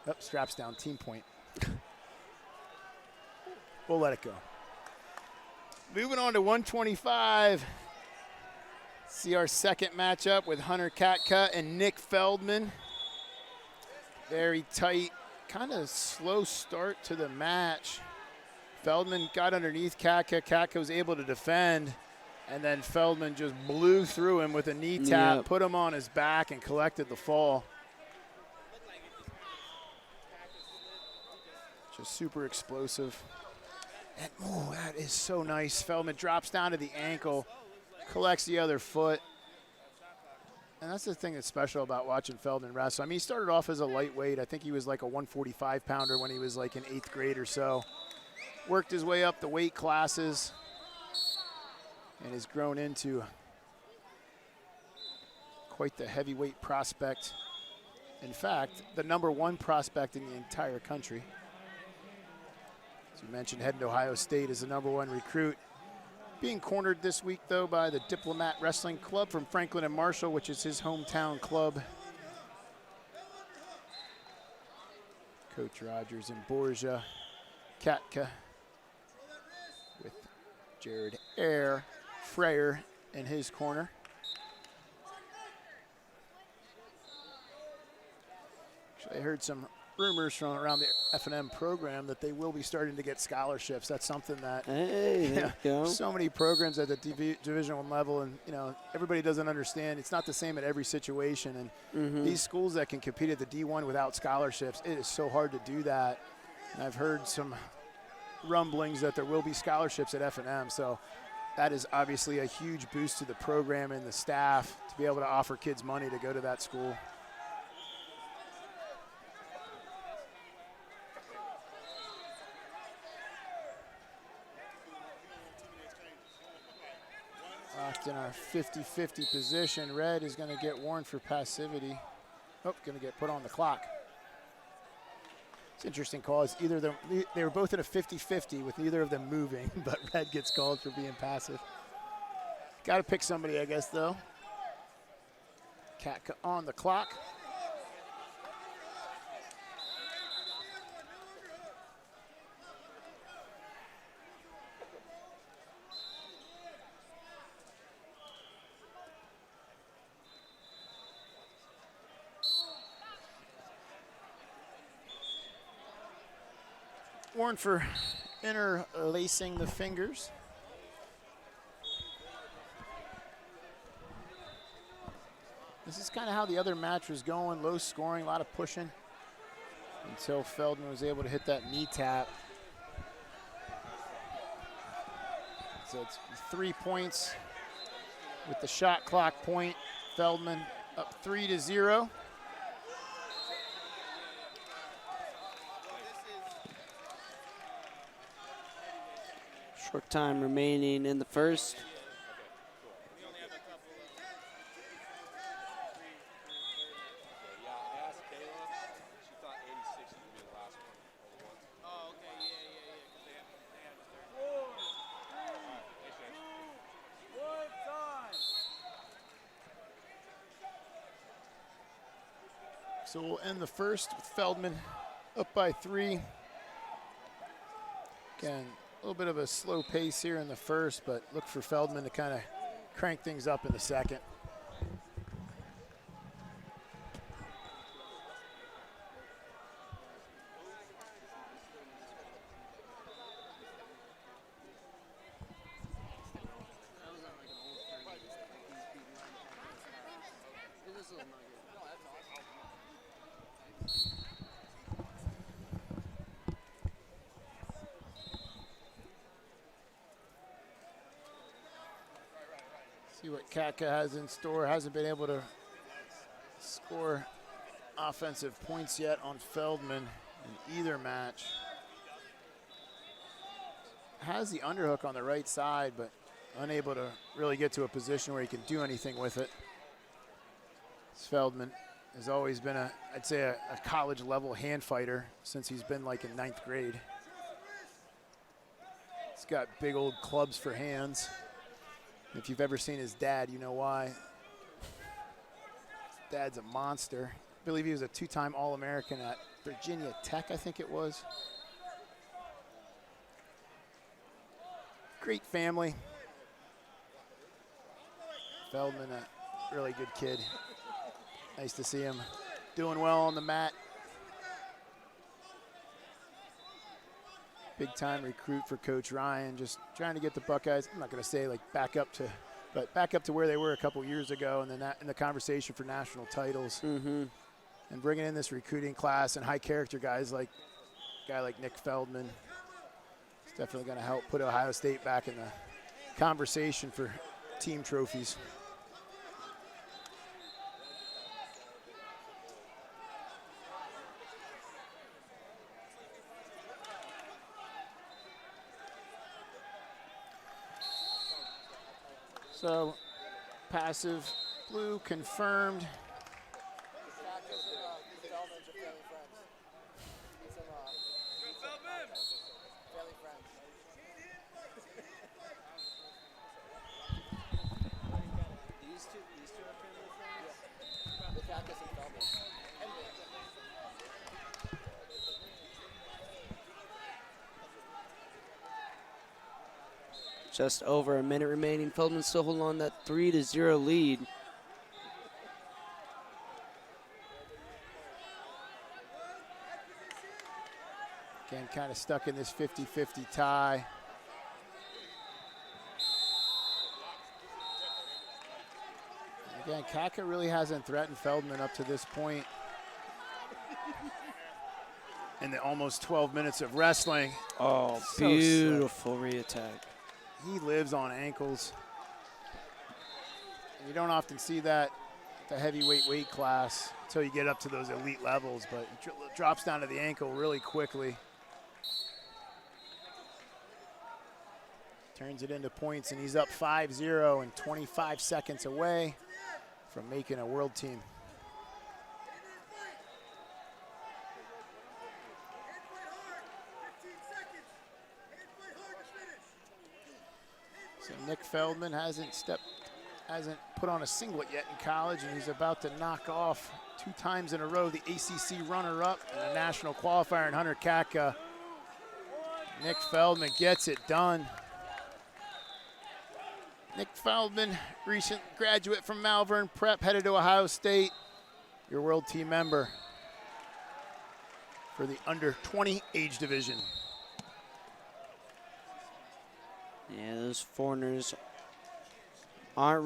Oh, straps down, team point. We'll let it go. Moving on to 125. See our second matchup with Hunter Catka and Nick Feldman. Very tight, kind of slow start to the match. Feldman got underneath Catka. Catka was able to defend, and then Feldman just blew through him with a knee tap, put him on his back, and collected the fall. Just super explosive. And, oh, that is so nice. Feldman drops down to the ankle, collects the other foot. And that's the thing that's special about watching Feldman wrestle. I mean, he started off as a lightweight. I think he was like a 145-pounder when he was like in 8th grade or so. Worked his way up the weight classes and has grown into quite the heavyweight prospect. In fact, the #1 prospect in the entire country. As you mentioned, heading to Ohio State as the #1 recruit. Being cornered this week, though, by the Diplomat Wrestling Club from Franklin and Marshall, which is his hometown club. Coach Rogers and Borgia, Catka, with Jared Freyer in his corner. Actually, I heard some rumors from around the F&M program that they will be starting to get scholarships. That's something that so many programs at the Division I level, and everybody doesn't understand. It's not the same at every situation, and these schools that can compete at the D1 without scholarships, it is so hard to do that. And I've heard some rumblings that there will be scholarships at F&M, so that is obviously a huge boost to the program and the staff to be able to offer kids money to go to that school. Locked in our 50-50 position. Red is going to get warned for passivity. Oh, going to get put on the clock. It's an interesting call. It's either they were both at a 50-50 with neither of them moving, but red gets called for being passive. Got to pick somebody, I guess, though. Catka on the clock. Warned for interlacing the fingers. This is kind of how the other match was going, low scoring, a lot of pushing, until Feldman was able to hit that knee tap. So it's 3 points with the shot clock point. Feldman up 3-0. Short time remaining in the first. So we'll end the first with Feldman up by 3. Again, a little bit of a slow pace here in the first, but look for Feldman to kind of crank things up in the second. See what Catka has in store. Hasn't been able to score offensive points yet on Feldman in either match. Has the underhook on the right side, but unable to really get to a position where he can do anything with it. Feldman has always been I'd say a college level hand fighter since he's been like in 9th grade. He's got big old clubs for hands. If you've ever seen his dad, you know why. His dad's a monster. believe he was a two-time All-American at Virginia Tech, I think it was. Great family. Feldman, a really good kid. Nice to see him doing well on the mat. Big time recruit for Coach Ryan, just trying to get the Buckeyes, I'm not going to say like back up to where they were a couple years ago, and then in the conversation for national titles. And bringing in this recruiting class and high character guys like a guy like Nick Feldman. It's definitely going to help put Ohio State back in the conversation for team trophies. So, passive blue confirmed. Just over a minute remaining. Feldman still holding on that 3-0 lead. Again, kind of stuck in this 50-50 tie. Again, Catka really hasn't threatened Feldman up to this point. In the almost 12 minutes of wrestling. Oh, so beautiful re-attack. He lives on ankles. And you don't often see that at the heavyweight weight class until you get up to those elite levels, but he drops down to the ankle really quickly. Turns it into points, and he's up 5-0 and 25 seconds away from making a world team. So Nick Feldman hasn't put on a singlet yet in college, and he's about to knock off 2 times in a row the ACC runner-up and a national qualifier in Hunter Catka. Nick Feldman gets it done. Nick Feldman, recent graduate from Malvern Prep, headed to Ohio State, your world team member for the under 20 age division. Yeah, those foreigners aren't